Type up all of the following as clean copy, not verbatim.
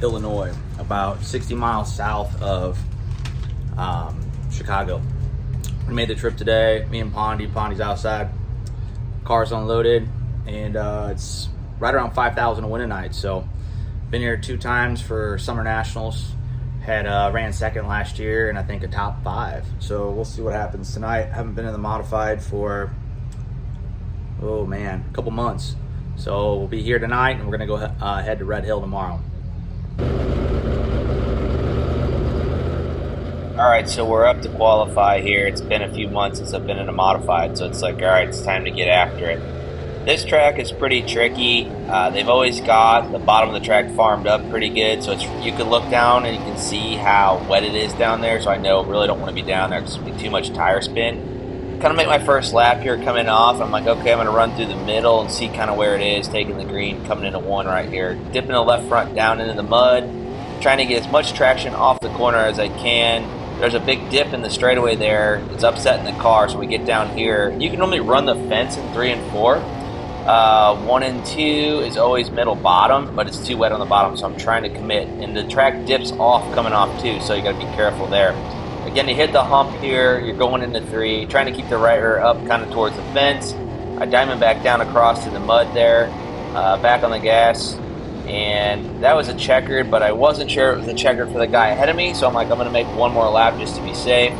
Illinois, about 60 miles south of Chicago. We made the trip today, me and Pondy's outside, car's unloaded, and it's right around 5,000 a win tonight. So been here 2 times for Summer Nationals. Had ran second last year, and I think a top 5. So we'll see what happens tonight. Haven't been in the modified for, a couple months. So we'll be here tonight, and we're gonna go head to Red Hill tomorrow. All right, so we're up to qualify here. It's been a few months since I've been in a modified, so it's like, all right, it's time to get after it. This track is pretty tricky. They've always got the bottom of the track farmed up pretty good, so you can look down and you can see how wet it is down there, so I really don't want to be down there because it'll be too much tire spin. Kind of make my first lap here coming off. I'm like, okay, I'm going to run through the middle and see kind of where it is, taking the green, coming into 1 right here. Dipping the left front down into the mud, trying to get as much traction off the corner as I can. There's a big dip in the straightaway there. It's upsetting the car, so we get down here. You can normally run the fence in 3 and 4. 1 and 2 is always middle bottom, but it's too wet on the bottom, so I'm trying to commit. And the track dips off coming off too, so you got to be careful there. Again, you hit the hump here, you're going into 3, trying to keep the right rear up kind of towards the fence. I diamond back down across to the mud there, back on the gas, and that was a checkered, but I wasn't sure it was a checkered for the guy ahead of me, so I'm like, I'm going to make 1 more lap just to be safe.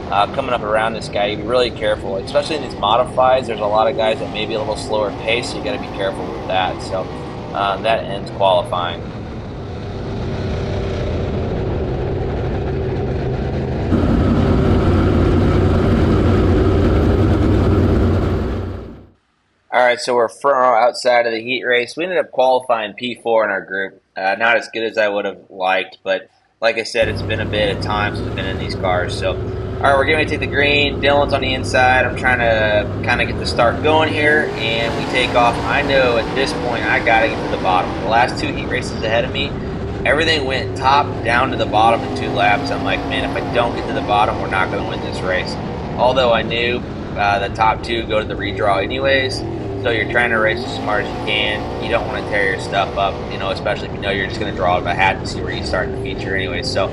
Coming up around this guy, you be really careful, especially in these modifieds. There's a lot of guys that may be a little slower pace, so you got to be careful with that. So that ends qualifying. All right, so we're front row outside of the heat race. We ended up qualifying P4 in our group. Not as good as I would have liked, but like I said, it's been a bit of time since I've been in these cars. So, all right, we're getting ready to take the green. Dylan's on the inside. I'm trying to kind of get the start going here, and we take off. I know at this point I got to get to the bottom. The last 2 heat races ahead of me, everything went top down to the bottom in 2 laps. I'm like, man, if I don't get to the bottom, we're not going to win this race. Although I knew the top 2 go to the redraw anyways, so you're trying to race as smart as you can. You don't want to tear your stuff up, especially if you know you're just going to draw out of a hat to see where you start the feature anyway. So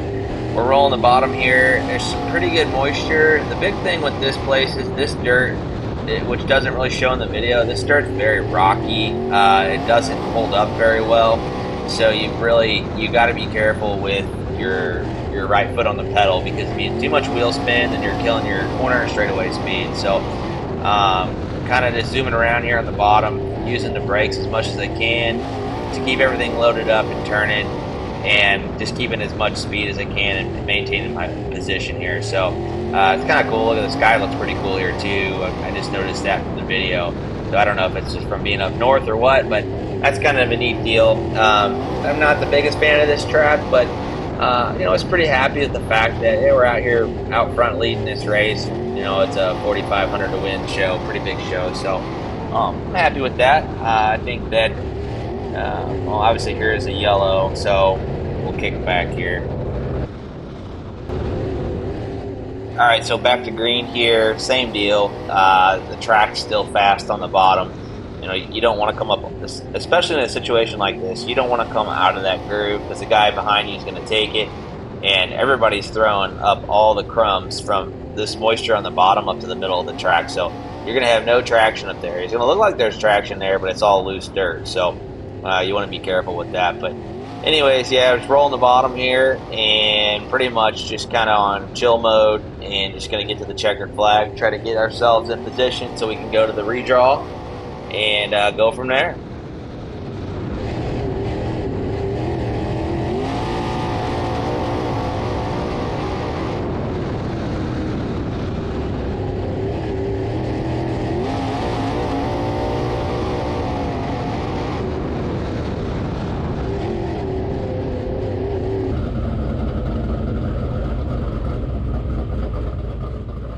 we're rolling the bottom here. There's some pretty good moisture. The big thing with this place is this dirt, which doesn't really show in the video. This dirt's very rocky. It doesn't hold up very well. So you got to be careful with your right foot on the pedal, because being too much wheel spin, then you're killing your corner and straightaway speed. So kind of just zooming around here on the bottom, using the brakes as much as I can to keep everything loaded up and turning, and just keeping as much speed as I can and maintaining my position here. So it's kind of cool. Look at the sky, looks pretty cool here too. I just noticed that from the video. So I don't know if it's just from being up north or what, but that's kind of a neat deal. I'm not the biggest fan of this track, but I was pretty happy with the fact that we're out here out front leading this race. It's a 4,500 to win show, pretty big show. So I'm happy with that. I think that, obviously here is a yellow, so we'll kick back here. All right, so back to green here, same deal. The track's still fast on the bottom. You don't want to come up, especially in a situation like this, you don't want to come out of that groove because the guy behind you is going to take it, and everybody's throwing up all the crumbs from this moisture on the bottom up to the middle of the track. So you're going to have no traction up there. It's going to look like there's traction there, but it's all loose dirt. So you want to be careful with that. But anyways, yeah, just rolling the bottom here and pretty much just kind of on chill mode and just going to get to the checkered flag, try to get ourselves in position so we can go to the redraw and go from there.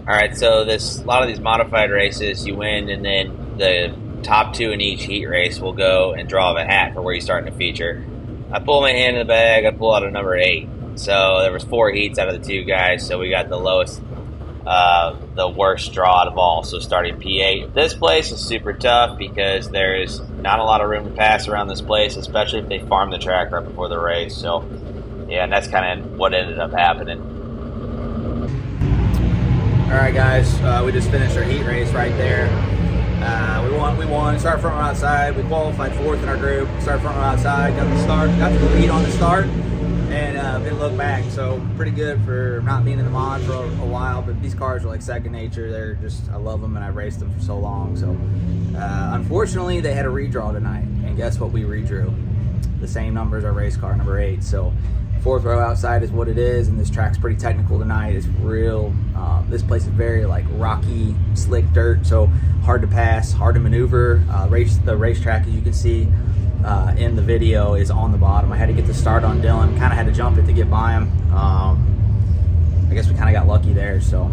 All right, so a lot of these modified races, you win, and then the top 2 in each heat race will go and draw a hat for where you're starting to feature. I pull my hand in the bag, I pull out a number 8. So there was 4 heats out of the 2 guys, so we got the lowest the worst draw out of all. So starting P8. This place is super tough because there's not a lot of room to pass around this place, especially if they farm the track right before the race. So yeah, and that's kind of what ended up happening. All right, guys, we just finished our heat race right there. We won. Started front row outside. We qualified 4th in our group. Started front row outside. Got the lead on the start, and didn't look back. So pretty good for not being in the mod for a while. But these cars are like second nature. They're just, I love them, and I've raced them for so long. So unfortunately, they had a redraw tonight, and guess what? We redrew the same number as our race car, number 8. So 4th row outside is what it is, and this track's pretty technical tonight. It's real. This place is very like rocky, slick dirt, so hard to pass, hard to maneuver. The racetrack, as you can see in the video, is on the bottom. I had to get the start on Dylan. Kind of had to jump it to get by him. I guess we kind of got lucky there. So.